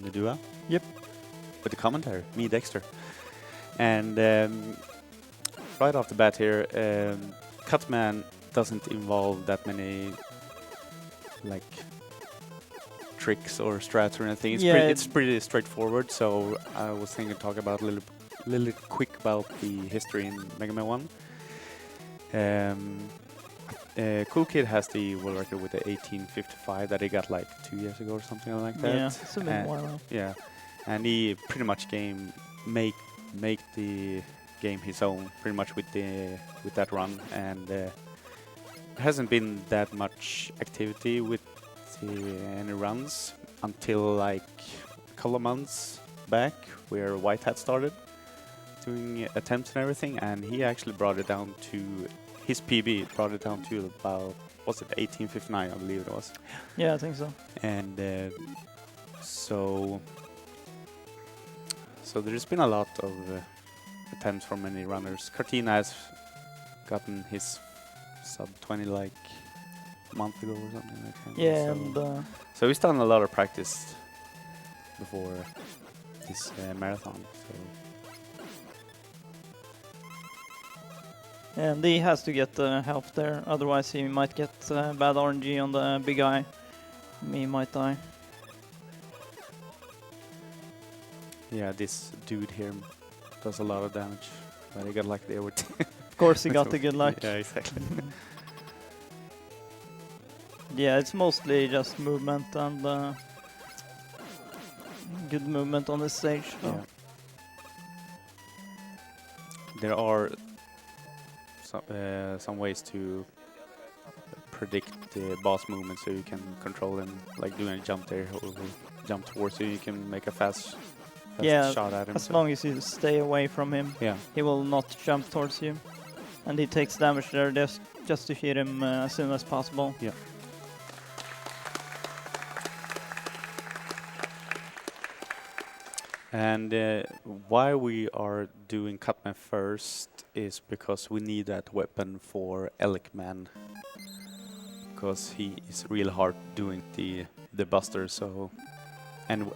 Nadua. Yep. With the commentary, me, Dexter. And right off the bat here, Cutman doesn't involve that many like tricks or strats or anything. It's pretty straightforward. So I was thinking to talk about a little quick about the history in Mega Man 1. Cool Kid has the world record with the 1855 that he got like 2 years ago or something like that. Yeah, it's been a while. Yeah, and he pretty much make the game his own pretty much with that run, and there hasn't been that much activity with any runs until like a couple of months back, where White Hat started doing attempts and everything, and he actually brought it down to his PB. Brought it down to about, was it 1859? I believe it was. Yeah, I think so. And so there's been a lot of attempts from many runners. Cartina has gotten his sub 20 like a month ago or something like that. Yeah, so he's done a lot of practice before this marathon. So. And he has to get help there, otherwise he might get bad RNG on the big eye. He might die. Yeah, this dude here does a lot of damage, but he got luck there with. Of course, he got the good luck. Yeah, exactly. Yeah, it's mostly just movement and good movement on this stage. So. Yeah. There are some ways to predict the boss movement, so you can control him, like doing a jump there or jump towards you. You can make a fast shot at him. As long as you stay away from him, he will not jump towards you, and he takes damage there just to hit him as soon as possible. Yeah. And why we are doing Cutman first is because we need that weapon for Elkman, because he is really hard doing the buster. So and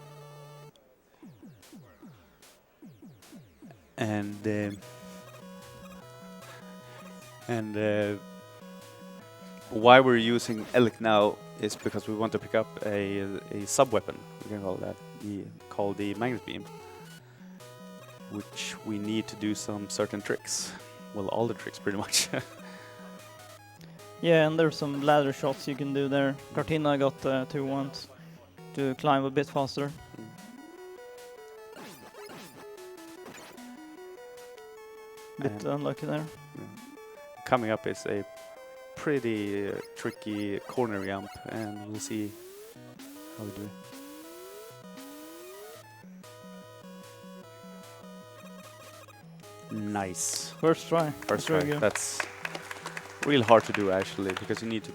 why we're using Elk now is because we want to pick up a sub weapon. We can call that called the Magnet Beam, which we need to do some certain tricks. Well, all the tricks pretty much. Yeah, and there's some ladder shots you can do there. Cartina got 2 once to climb a bit faster. Bit unlucky there. Yeah. Coming up is a pretty tricky corner jump, and we'll see how we do. Nice. First try. First try. That's real hard to do actually, because you need to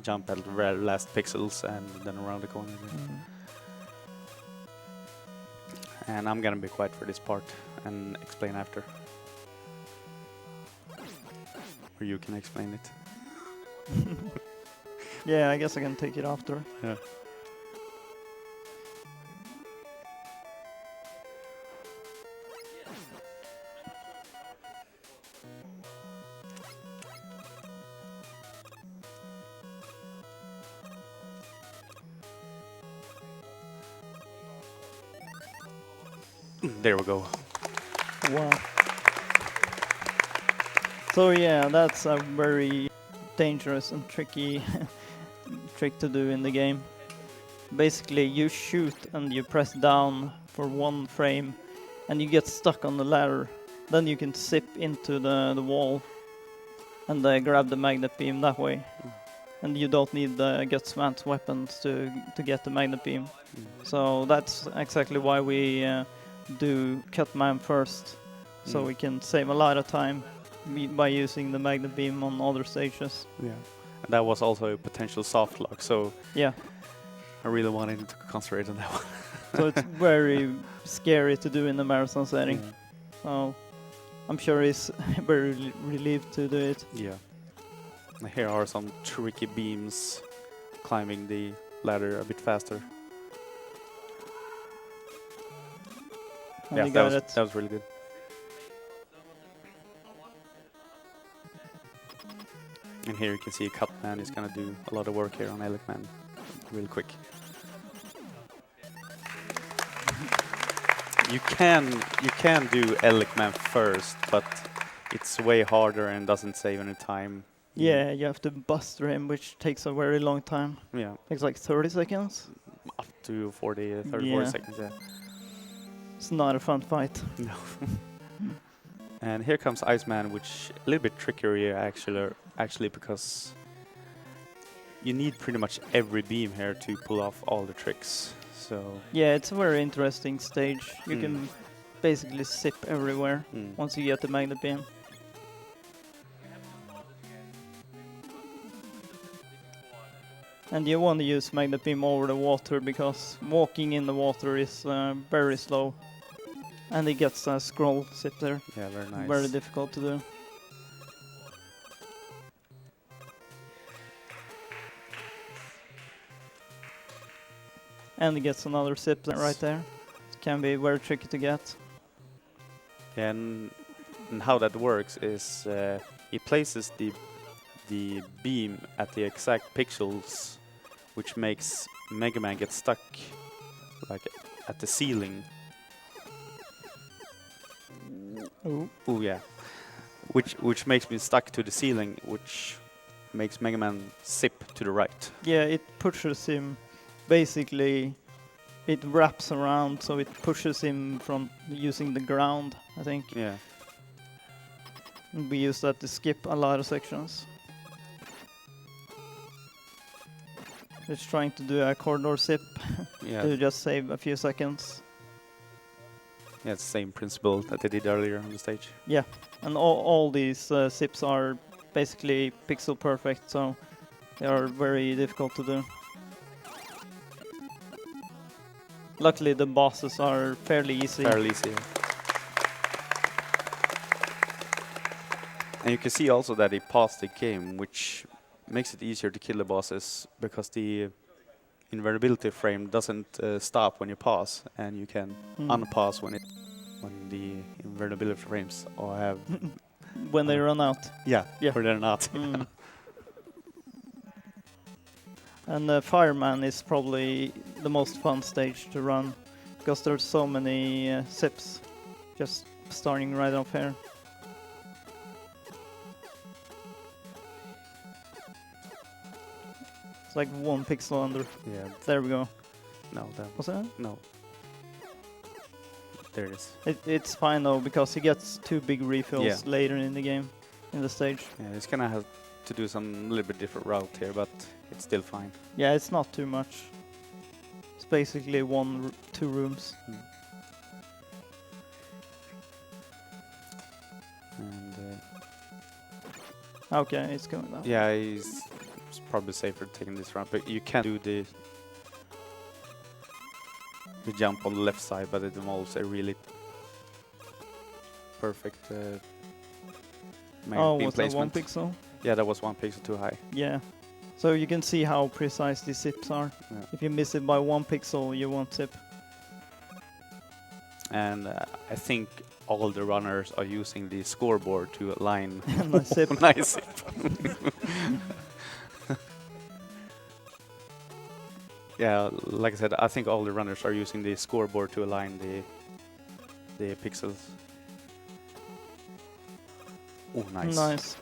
jump at the very last pixels and then around the corner. And I'm gonna be quiet for this part and explain after. Or you can explain it. Yeah, I guess I can take it after. Yeah. There we go. Wow. So yeah, that's a very dangerous and tricky trick to do in the game. Basically, you shoot and you press down for 1 frame and you get stuck on the ladder. Then you can zip into the wall and grab the magnet beam that way. And you don't need the Gutsman's weapons to get the magnet beam. So that's exactly why we do Cutman first, so we can save a lot of time by using the magnet beam on other stages. Yeah, and that was also a potential soft lock, so yeah, I really wanted to concentrate on that one. So it's very scary to do in the marathon setting. Yeah. So I'm sure he's very relieved to do it. Yeah. Here are some tricky beams climbing the ladder a bit faster. And Yeah, you got it. that was really good. And here you can see Cutman is gonna do a lot of work here on Elecman real quick. You can do Elecman first, but it's way harder and doesn't save any time. Yeah, you have to buster him, which takes a very long time. Yeah, Takes like 30 seconds. up to 40, 30, Yeah. 40 seconds, yeah. It's not a fun fight. No. And here comes Iceman, which a little bit trickier here actually because you need pretty much every beam here to pull off all the tricks. So Yeah, it's a very interesting stage. You can basically zip everywhere once you get the magnet beam. And you want to use magnet beam over the water because walking in the water is very slow. And it gets a scroll zip there. yeah, very nice. Very difficult to do. And it gets another zip right there. It can be very tricky to get. And how that works is it places the beam at the exact pixels, which makes Mega Man get stuck like at the ceiling. Oh yeah, which makes me stuck to the ceiling, which makes Mega Man zip to the right. Yeah, it pushes him. Basically, it wraps around, so it pushes him from using the ground, I think. Yeah. And we use that to skip a lot of sections. It's trying to do a corridor zip Yeah. to just save a few seconds. Yeah, it's the same principle that they did earlier on the stage. Yeah, and all these zips are basically pixel perfect, so they are very difficult to do. Luckily, the bosses are fairly easy. Fairly easy. Yeah. And you can see also that he paused the game, which makes it easier to kill the bosses because the invulnerability frame doesn't stop when you pause, and you can unpause when the invulnerability frames all have when they run out. yeah, Yeah. or they're not. And Fireman is probably the most fun stage to run because there's so many zips just starting right off here. It's like 1 pixel under. Yeah. There we go. No, that Was that? no. There it is. It's fine though because he gets 2 big refills later in the game, in the stage. Yeah, it's gonna have to do some little bit different route here, but it's still fine. Yeah, it's not too much. It's basically 2 rooms. And Okay, it's going down. yeah, it's probably safer taking this route, but you can do the jump on the left side, but it involves a really perfect beam Was that 1 placement. pixel? Yeah, that was 1 pixel too high. Yeah. So you can see how precise these zips are. Yeah. If you miss it by 1 pixel, you won't zip. And I think all the runners are using the scoreboard to align Nice zip. nice zip. Yeah, like I said, I think all the runners are using the scoreboard to align the pixels. Oh, nice. Nice.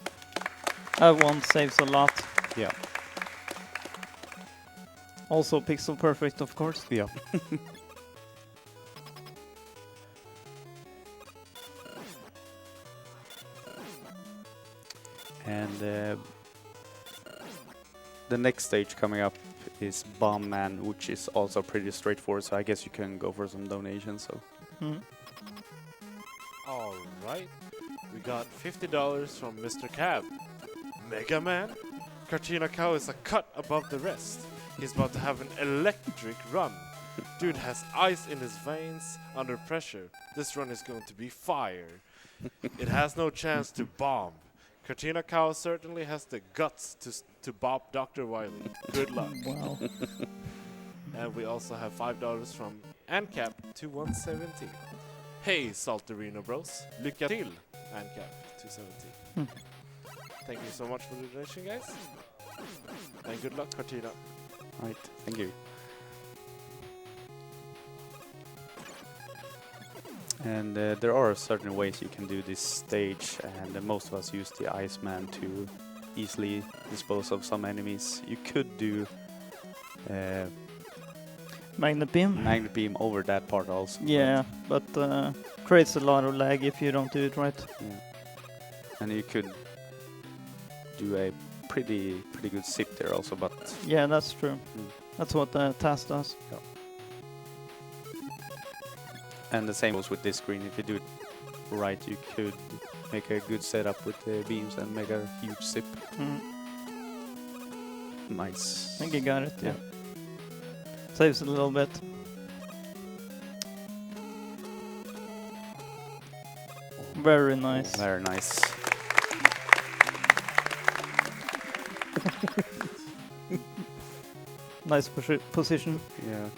That one saves a lot. Yeah. Also pixel perfect, of course. Yeah. And the next stage coming up is Bomb Man, which is also pretty straightforward, so I guess you can go for some donations. So All right, we got $50 from Mr. Cab. Mega Man? CartinaCow is a cut above the rest. He's about to have an electric run. Dude has ice in his veins under pressure. This run is going to be fire. It has no chance to bomb. CartinaCow certainly has the guts to bop Dr. Wily. Good luck. Wow. And we also have $5 from ANCAP2117. Hey, Salterino Bros. Lycka till, Ancap 270. Hmm. Thank you so much for the donation, guys. And good luck, Cartina. Right, thank you. And there are certain ways you can do this stage, and most of us use the Iceman to easily dispose of some enemies. You could do Magnet beam. Magnet Beam over that part also. Yeah, but creates a lot of lag if you don't do it right. Yeah. And you could do a pretty good sip there also, but Yeah, that's true. Mm. That's what the task does. and the same goes with this screen. If you do it right, you could make a good setup with the beams and make a huge sip. Mm. Nice. I think you got it. Yeah. Saves a little bit. Very nice. Very nice. Nice position. Yeah.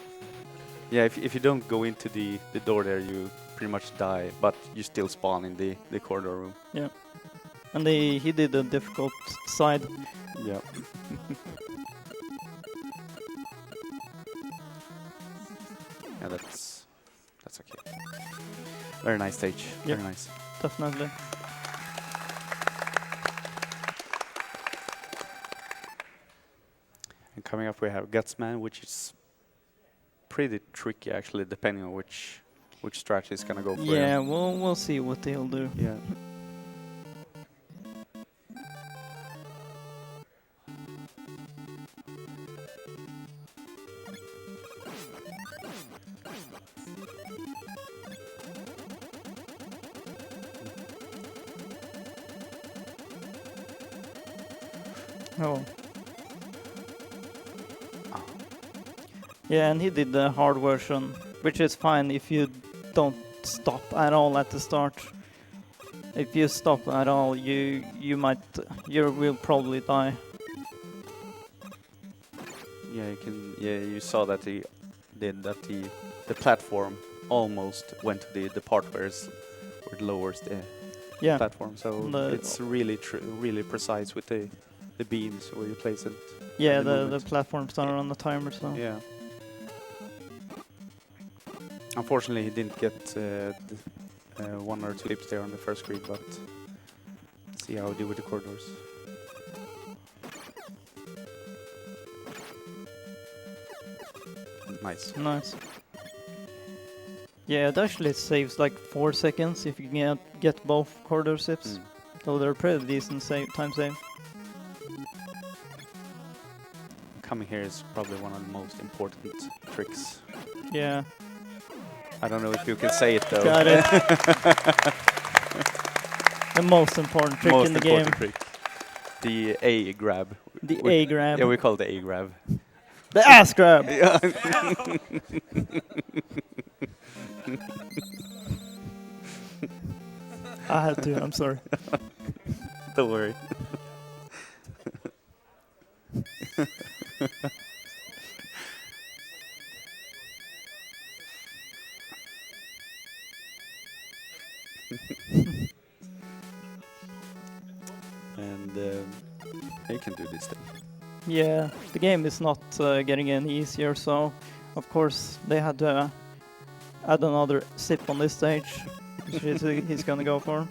Yeah, if you don't go into the door there, you pretty much die, but you still spawn in the corridor room. Yeah. And he did the difficult side. Yeah. Yeah, that's okay. Very nice stage. Yep. Very nice. Definitely. And coming up we have Gutsman, which is pretty tricky actually, depending on which strategy is gonna go for. Yeah, we'll see what they'll do. Yeah. Oh. Yeah, and he did the hard version, which is fine if you don't stop at all at the start. If you stop at all, you will probably die. Yeah, you can. Yeah, you saw that he did that. The platform almost went to the part where it lowers the Yeah, platform. So it's really precise with the beams where you place it. yeah, and the the movement. platforms are on the timer, so Yeah. Unfortunately, he didn't get one or two clips there on the first screen, but see how he did with the corridors. Nice. nice. Yeah, it actually saves like 4 seconds if you can get both corridor sips. Mm. So they're pretty decent time save. Coming here is probably one of the most important tricks. Yeah, I don't know if you can say it though. got it. The most important trick Most in the game. important trick. The A grab. The We- A grab. Yeah, we call it the A grab. The ass grab! Yeah. I had to, I'm sorry. Don't worry. And you can do this thing. Yeah, the game is not getting any easier, so of course they had to add another sip on this stage, which is he's gonna go for.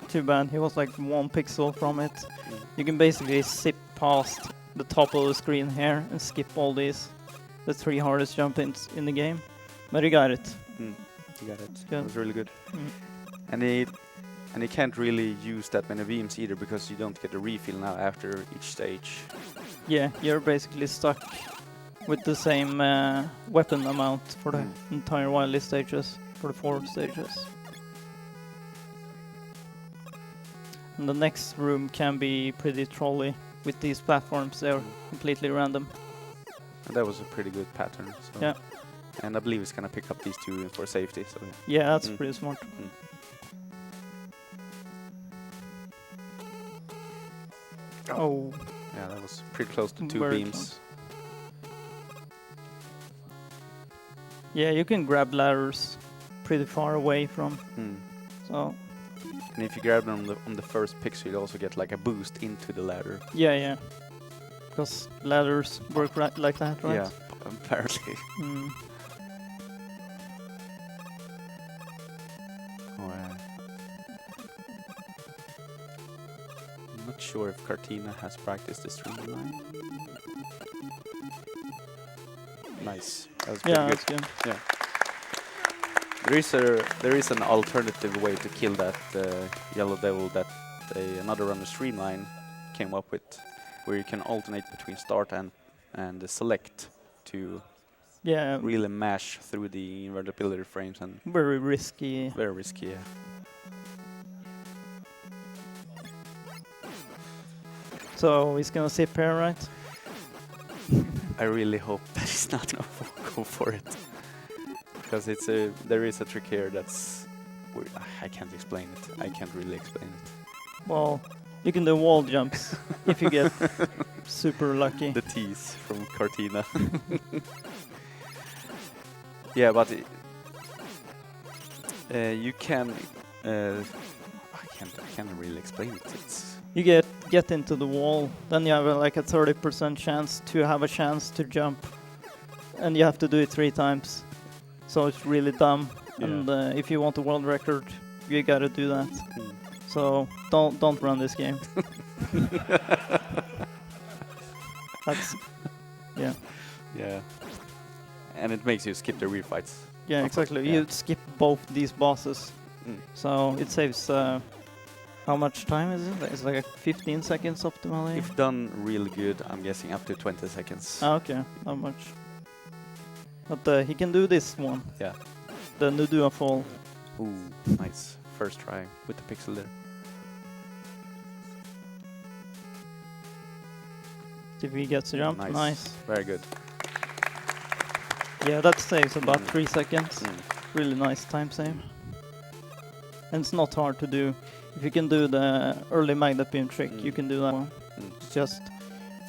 Too bad, he was like 1 pixel from it. You can basically zip past the top of the screen here and skip all these, the 3 hardest jump ins in the game. But he got it. You got it. Good. It was really good. Mm. And you can't really use that many beams either because you don't get a refill now after each stage. Yeah, you're basically stuck with the same weapon amount for the entire wildly stages, for the 4 stages. And the next room can be pretty trolly with these platforms, they're completely random. And that was a pretty good pattern. So. Yeah. And I believe it's gonna pick up these two for safety. So Yeah, that's Mm. pretty smart. Oh, yeah, that was pretty close to 2 Very beams. Yeah, you can grab ladders pretty far away from. So And if you grab them on the first pixel, you also get like a boost into the ladder. yeah. Because ladders work like that, right? Yeah, apparently. Mm. Oh, I'm not sure if Cartina has practiced the streamline. Nice. That was pretty Yeah, good. that's good. Yeah. There is an alternative way to kill that yellow devil that another runner streamline came up with, where you can alternate between start and the select to Yeah, really mash through the invertibility frames, and very risky. very risky. Yeah. So he's gonna sip here, right? I really hope that he's not gonna go for it, because there is a trick here that's I can't explain it. I can't really explain it. Well, you can do wall jumps if you get super lucky. The tease from Cartina. Yeah, but you can. I can't really explain it. It's You get into the wall, then you have like a 30% chance to have a chance to jump, and you have to do it 3 times. So it's really dumb. Yeah. And if you want a world record, you gotta do that. So don't run this game. That's yeah. yeah, and it makes you skip the real fights. Yeah, Of course, exactly. yeah. You skip both these bosses, so it saves. How much time is it? It's like 15 seconds optimally. If done really good, I'm guessing up to 20 seconds. Okay, not much. But he can do this one. Yeah. The Nudua fall. Ooh, nice. First try with the pixel there. If he gets a jump, nice. Very good. Yeah, that saves about 3 seconds. Mm. Really nice time save. And it's not hard to do. If you can do the early magnet beam trick, you can do that one. It's just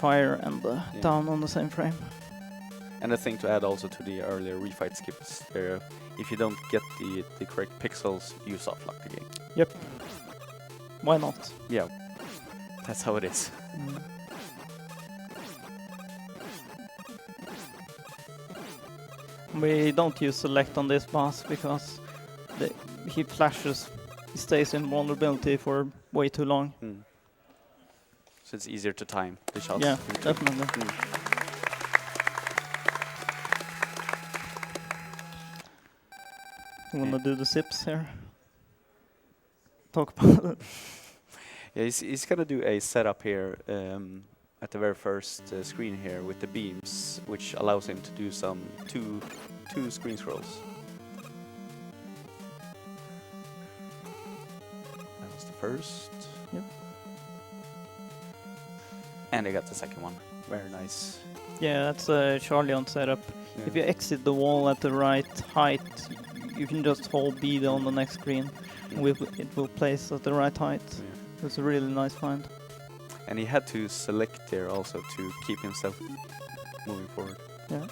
fire and down on the same frame. And a thing to add also to the earlier refight skips there, if you don't get the correct pixels, you soft lock the game. Yep. Why not? Yeah, that's how it is. We don't use select on this boss because he flashes, he stays in vulnerability for way too long. So it's easier to time the shots. Yeah, definitely. You wanna do the sips here? Talk about it. Yeah, he's gonna do a setup here at the very first screen here with the beams, which allows him to do some two screen scrolls. That was the first. Yep. And I got the second one. Very nice. Yeah, that's a Charlion setup. Yeah. If you exit the wall at the right height, you can just hold B on the next screen. It will place at the right height. Yeah. It's a really nice find. And he had to select there also to keep himself moving forward. Yeah.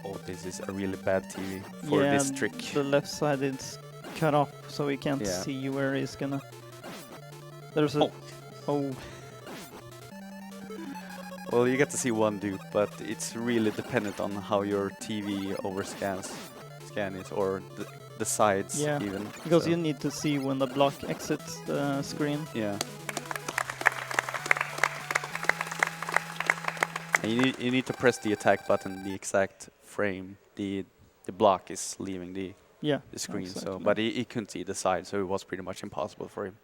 Oh, this is a really bad TV for yeah, this trick. The left side is cut off, so we can't Yeah. see where he's gonna. There's a. Oh. Well, you get to see one dupe, but it's really dependent on how your TV scan is, or the sides Yeah, even. because so. you need to see when the block exits the screen. Yeah. And you need to press the attack button the exact frame the block is leaving the screen. Exactly. So, but he couldn't see the side, so it was pretty much impossible for him.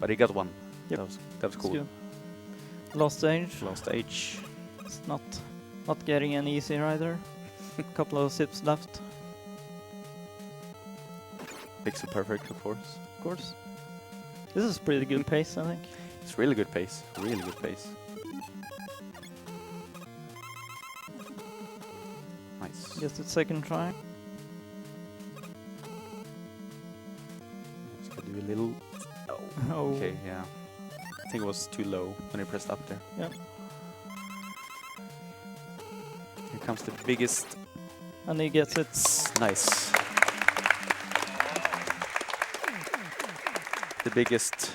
But he got one. Yep. That was cool. Good. Lost stage. Lost H. It's not getting any easier either. Couple of sips left, Pixel perfect, of course. of course. This is pretty good pace, I think. It's really good pace. Really good pace. Nice. Just a second try. Just gonna do a little. Oh. Okay, yeah. I think it was too low when he pressed up there. Yep. Here comes the biggest. And he gets it. Nice. The biggest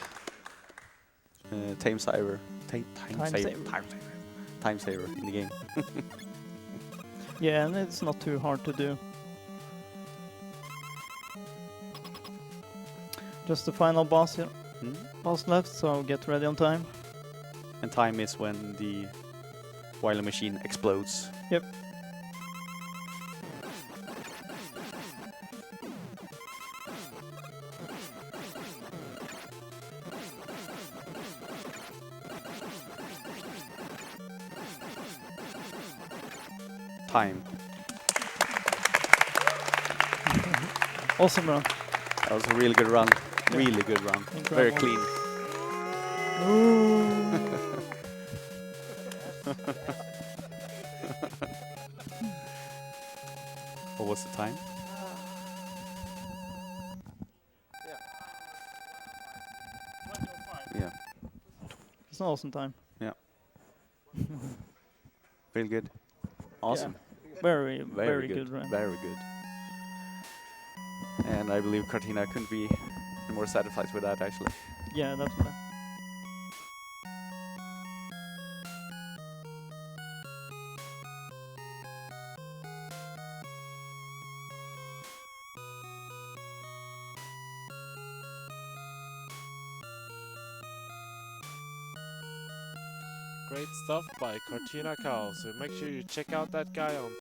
time saver. Time saver in the game. Yeah, and it's not too hard to do. Just the final boss here. Boss left, so get ready on time. And time is when the Wily machine explodes. Yep. Time. Awesome run. That was a really good run. Yeah. Really good run. Incredible. Very clean. What was the time? Yeah. It's an awesome time. Really good. Awesome. Yeah. Very good run. Very good. And I believe Cartina couldn't be more satisfied with that actually. Yeah, definitely. Great stuff by CartinaCow. So make sure you check out that guy on